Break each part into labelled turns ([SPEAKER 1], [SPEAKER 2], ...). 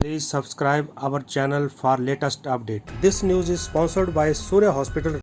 [SPEAKER 1] Please subscribe our channel for latest update. This news is sponsored by Surya Hospital.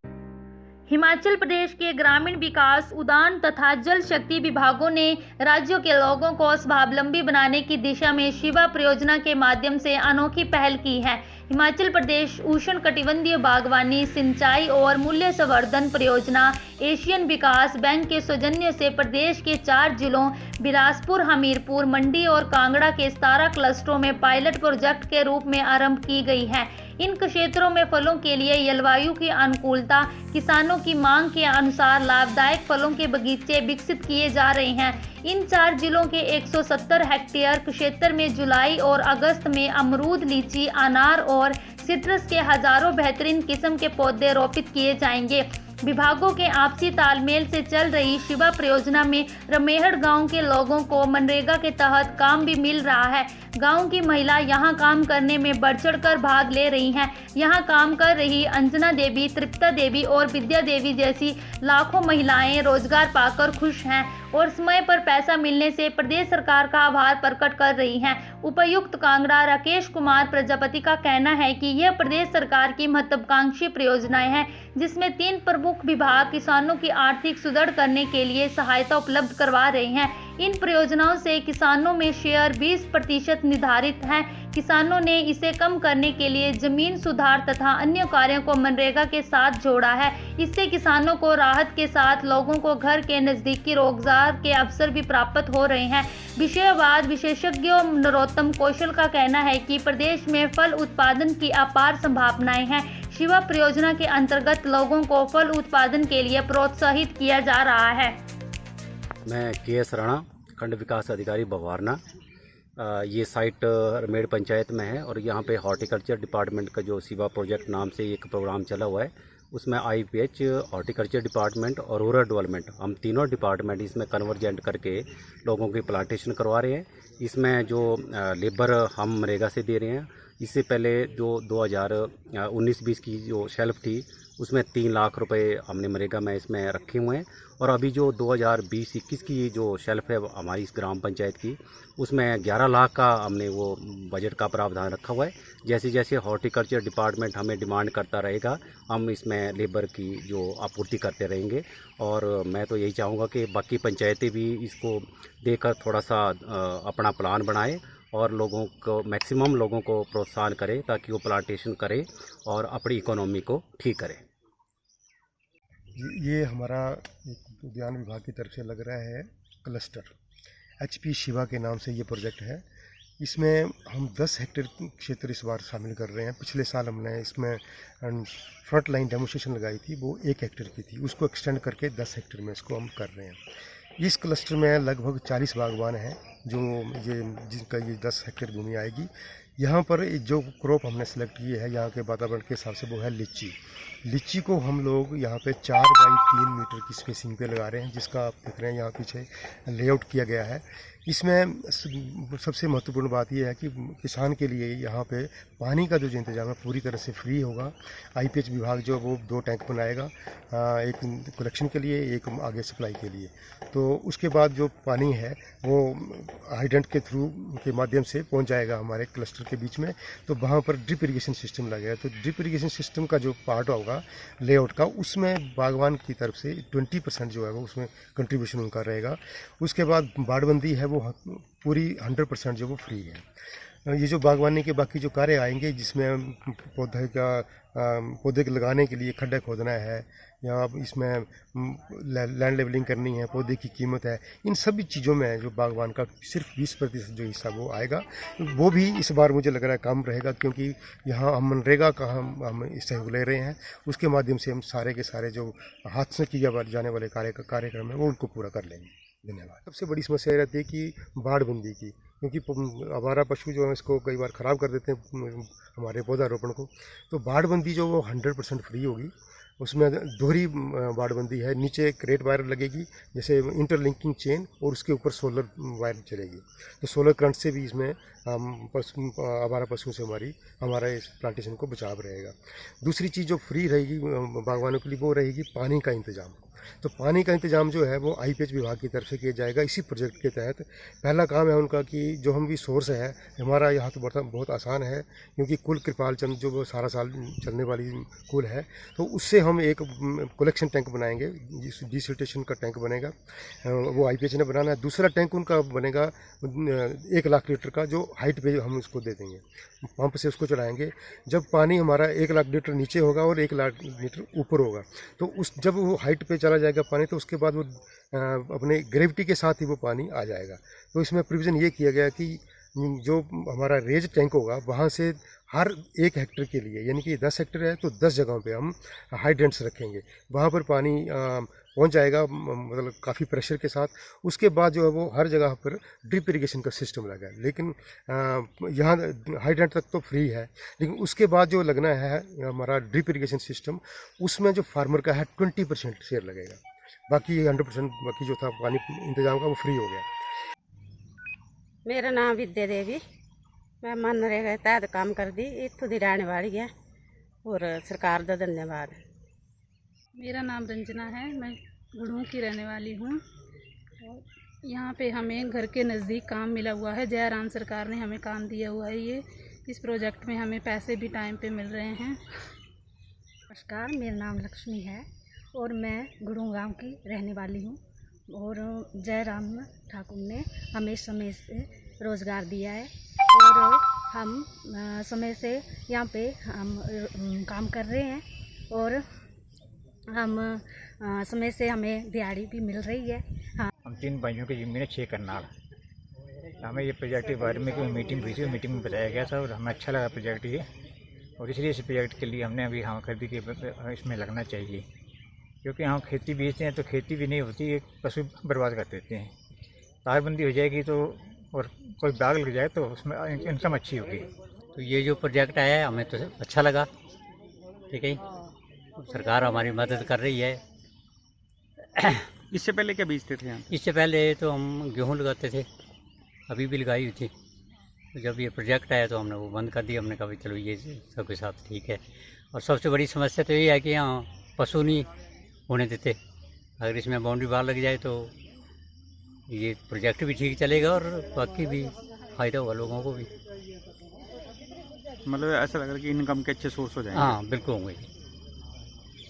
[SPEAKER 2] Himachal Pradesh के ग्रामीण विकास, उद्यान तथा जल शक्ति विभागों ने राज्यों के लोगों को स्वावलंबी बनाने की दिशा में शिवा परियोजना के माध्यम से अनोखी पहल की है। हिमाचल प्रदेश उष्णकटिबंधीय बागवानी, सिंचाई और मूल्य संवर्धन परियोजना एशियन विकास बैंक के सौजन्य से प्रदेश के 4 जिलों बिलासपुर, हमीरपुर, मंडी और कांगड़ा के 17 क्लस्टरों में पायलट प्रोजेक्ट के रूप में आरंभ की गई है। इन क्षेत्रों में फलों के लिए जलवायु की अनुकूलता, किसानों की मांग के अनुसार लाभदायक फलों के बगीचे विकसित किए जा रहे हैं। इन 4 जिलों के 170 हेक्टेयर क्षेत्र में जुलाई और अगस्त में अमरूद, लीची, अनार और सिट्रस के हजारों बेहतरीन किस्म के पौधे रोपित किए जाएंगे। विभागों के आपसी तालमेल से चल रही शिवा परियोजना में रमेहड़ गांव के लोगों को मनरेगा के तहत काम भी मिल रहा है। गांव की महिला यहां काम करने में बढ़-चढ़ कर भाग ले रही हैं। यहां काम कर रही अंजना देवी, तृप्ता देवी और विद्या देवी जैसी लाखों महिलाएं रोजगार पाकर खुश हैं और समय पर पैसा मिलने से प्रदेश सरकार का आभार प्रकट कर रही हैं। उपायुक्त कांगड़ा राकेश कुमार प्रजापति का कहना है कि यह प्रदेश सरकार की महत्वाकांक्षी परियोजनाएं हैं, जिसमें 3 प्रमुख विभाग किसानों की आर्थिक सुदृढ़ करने के लिए सहायता उपलब्ध करवा रहे हैं। इन परियोजनाओं से किसानों में शेयर 20% निर्धारित है। किसानों ने इसे कम करने के लिए जमीन सुधार तथा अन्य कार्यों को मनरेगा के साथ जोड़ा है। इससे किसानों को राहत के साथ लोगों को घर के नजदीकी रोजगार के अवसर भी प्राप्त हो रहे हैं। विषयवाद विशेषज्ञ नरोत्तम कौशल का कहना है कि प्रदेश में फल उत्पादन की अपार संभावनाएं हैं। शिवा परियोजना के अंतर्गत लोगों को फल उत्पादन के लिए प्रोत्साहित किया जा रहा है।
[SPEAKER 3] मैं के.एस. राणा, खंड विकास अधिकारी बवारना। ये साइट रमेड़ पंचायत में है और यहाँ पे हॉर्टिकल्चर डिपार्टमेंट का जो शिवा प्रोजेक्ट नाम से एक प्रोग्राम चला हुआ है, उसमें IPH, हॉर्टिकल्चर डिपार्टमेंट और रूरल डेवलपमेंट, हम तीनों डिपार्टमेंट इसमें कन्वर्जेंट करके लोगों की प्लांटेशन करवा रहे हैं। इसमें जो लेबर हम मनरेगा से दे रहे हैं, इससे पहले जो 2019-20 की जो शेल्फ थी उसमें 3 लाख रुपए हमने मनरेगा में इसमें रखे हुए हैं और अभी जो 2020-21 की जो शेल्फ है हमारी इस ग्राम पंचायत की, उसमें 11 लाख का हमने वो बजट का प्रावधान रखा हुआ है। जैसे जैसे हॉर्टिकल्चर डिपार्टमेंट हमें डिमांड करता रहेगा, हम इसमें लेबर की जो आपूर्ति करते रहेंगे और मैं तो यही चाहूँगा कि बाकी पंचायतें भी इसको देखकर थोड़ा सा अपना प्लान बनाएं और लोगों को मैक्सिमम लोगों को प्रोत्साहन करें ताकि वो प्लांटेशन करें और अपनी इकोनॉमी को ठीक करें।
[SPEAKER 4] ये हमारा एक उद्यान विभाग की तरफ से लग रहा है क्लस्टर, HP शिवा के नाम से ये प्रोजेक्ट है। इसमें हम 10 हेक्टेयर क्षेत्र इस बार शामिल कर रहे हैं। पिछले साल हमने इसमें फ्रंट लाइन डेमोस्ट्रेशन लगाई थी, वो 1 हेक्टेयर की थी, उसको एक्सटेंड करके 10 हेक्टेयर में इसको हम कर रहे हैं। इस क्लस्टर में लगभग 40 बागवान हैं जो जिनका ये 10 हेक्टेयर भूमि आएगी। यहाँ पर जो क्रॉप हमने सेलेक्ट की है यहाँ के वातावरण के हिसाब से वो है लीची। लीची को हम लोग यहाँ पे 4 बाई 3 मीटर की स्पेसिंग पे लगा रहे हैं, जिसका आप देख रहे हैं यहाँ पीछे लेआउट किया गया है। इसमें सबसे महत्वपूर्ण बात यह है कि किसान के लिए यहाँ पे पानी का जो इंतजाम है पूरी तरह से फ्री होगा। IPH विभाग जो वो 2 टैंक बनाएगा, एक कलेक्शन के लिए, एक आगे सप्लाई के लिए। तो उसके बाद जो पानी है वो हाइडेंट के थ्रू के माध्यम से पहुँच जाएगा हमारे क्लस्टर के बीच में। तो वहाँ पर ड्रिप इरीगेशन सिस्टम लगेगा। तो ड्रिप इरीगेशन सिस्टम का जो पार्ट होगा लेआउट का, उसमें बागवान की तरफ से 20% जो है वो उसमें कंट्रीब्यूशन उनका रहेगा। उसके बाद बाड़बंदी है वो पूरी 100% जो वो फ्री है। ये जो बागवानी के बाकी जो कार्य आएंगे, जिसमें पौधे के लगाने के लिए खड्डा खोदना है या इसमें लैंड लेवलिंग करनी है, पौधे की कीमत है, इन सभी चीज़ों में जो बागवान का सिर्फ 20% जो हिस्सा वो आएगा, वो भी इस बार मुझे लग रहा है कम रहेगा, क्योंकि यहाँ हम मनरेगा का हम सहयोग ले रहे हैं। उसके माध्यम से हम सारे के सारे जो हाथ से किया जाने वाले कार्यक्रम है वो उनको पूरा कर लेंगे। धन्यवाद। सबसे बड़ी समस्या रहती है कि बाड़बंदी की, क्योंकि आवारा पशु जो है इसको कई बार ख़राब कर देते हैं हमारे पौधारोपण को। तो बाड़बंदी जो वो 100% फ्री होगी। उसमें दोहरी बाड़बंदी है, नीचे एक रेट वायर लगेगी जैसे इंटरलिंकिंग चेन, और उसके ऊपर सोलर वायर चलेगी। तो सोलर करंट से भी इसमें आवारा पशुओं से हमारा इस प्लांटेशन को बचाव रहेगा। दूसरी चीज़ जो फ्री रहेगी बागवानों के लिए वो रहेगी पानी का इंतज़ाम। तो पानी का इंतजाम जो है वो IPH विभाग की तरफ से किया जाएगा इसी प्रोजेक्ट के तहत। पहला काम है उनका कि जो हम भी सोर्स है हमारा यहाँ तो बहुत आसान है, क्योंकि कुल कृपाल चंद जो वो सारा साल चलने वाली कुल है, तो उससे हम एक कलेक्शन टैंक बनाएंगे, डिसिल्टेशन का टैंक बनेगा, वो IPH ने बनाना है। दूसरा टैंक उनका बनेगा 1 लाख लीटर का, जो हाइट पे हम उसको दे देंगे, पंप से उसको चलाएंगे। जब पानी हमारा 1 लाख लीटर नीचे होगा और 1 लाख लीटर ऊपर होगा, तो जब वो हाइट पे चला जाएगा पानी, तो उसके बाद वो अपने ग्रेविटी के साथ ही वो पानी आ जाएगा। तो इसमें प्रोविज़न ये किया गया कि जो हमारा रेज टैंक होगा वहाँ से हर 1 हेक्टेयर के लिए, यानी कि 10 हेक्टेयर है तो 10 जगहों पे हम हाइड्रेंट्स रखेंगे, वहाँ पर पानी पहुँच जाएगा, मतलब काफ़ी प्रेशर के साथ। उसके बाद जो है वो हर जगह पर ड्रिप इरिगेशन का सिस्टम लगा है, लेकिन यहाँ हाइड्रेंट तक तो फ्री है, लेकिन उसके बाद जो लगना है हमारा ड्रिप इरिगेशन सिस्टम, उसमें जो फार्मर का है 20% शेयर लगेगा, बाकी 100% बाकी जो था पानी इंतजाम का वो फ्री हो गया।
[SPEAKER 5] मेरा नाम विद्या देवी, मैं मनरेगा के तहत काम करती इत्थों की रहने वाली है और सरकार का धन्यवाद।
[SPEAKER 6] मेरा नाम रंजना है, मैं गुड़ों की रहने वाली हूँ और यहाँ पे हमें घर के नज़दीक काम मिला हुआ है। जयराम सरकार ने हमें काम दिया हुआ है। ये इस प्रोजेक्ट में हमें पैसे भी टाइम पे मिल रहे हैं।
[SPEAKER 7] नमस्कार, मेरा नाम लक्ष्मी है और मैं गुड़ों गांव की रहने वाली हूँ और जयराम ठाकुर ने हमें समय से रोज़गार दिया है और हम समय से यहाँ पे हम काम कर रहे हैं और हम समय से हमें दिहाड़ी भी मिल रही है। हाँ,
[SPEAKER 8] हम 3 भाइयों की ज़मीन है 6 कनाल। हमें ये प्रोजेक्ट के बारे में कोई मीटिंग हुई थी, मीटिंग में बताया गया था और हमें अच्छा लगा प्रोजेक्ट ये, और इसलिए इस प्रोजेक्ट के लिए हमने अभी हाँ कर दी कि इसमें लगना चाहिए, क्योंकि हम खेती बेचते हैं तो खेती भी नहीं होती, एक पशु बर्बाद कर देते हैं। तारबंदी हो जाएगी तो और कोई बाग लग जाए तो उसमें इनकम अच्छी होगी।
[SPEAKER 3] तो ये जो प्रोजेक्ट आया है हमें तो अच्छा लगा, ठीक है। सरकार हमारी मदद कर रही है।
[SPEAKER 9] इससे पहले क्या बेचते थे यहाँ?
[SPEAKER 3] इससे पहले तो हम गेहूँ लगाते थे, अभी भी लगाई हुई थी। तो जब ये प्रोजेक्ट आया तो हमने वो बंद कर दिया। हमने कहा चलो ये सबके साथ ठीक है। और सबसे बड़ी समस्या तो ये है कि यहाँ पशु नहीं होने देते। अगर इसमें बाउंड्री वाल लग जाए तो ये प्रोजेक्ट भी ठीक चलेगा और बाकी भी फ़ायदा होगा लोगों को भी।
[SPEAKER 9] मतलब ऐसा लग रहा है कि इनकम के अच्छे सोर्स हो जाएंगे।
[SPEAKER 3] हाँ बिल्कुल होंगे।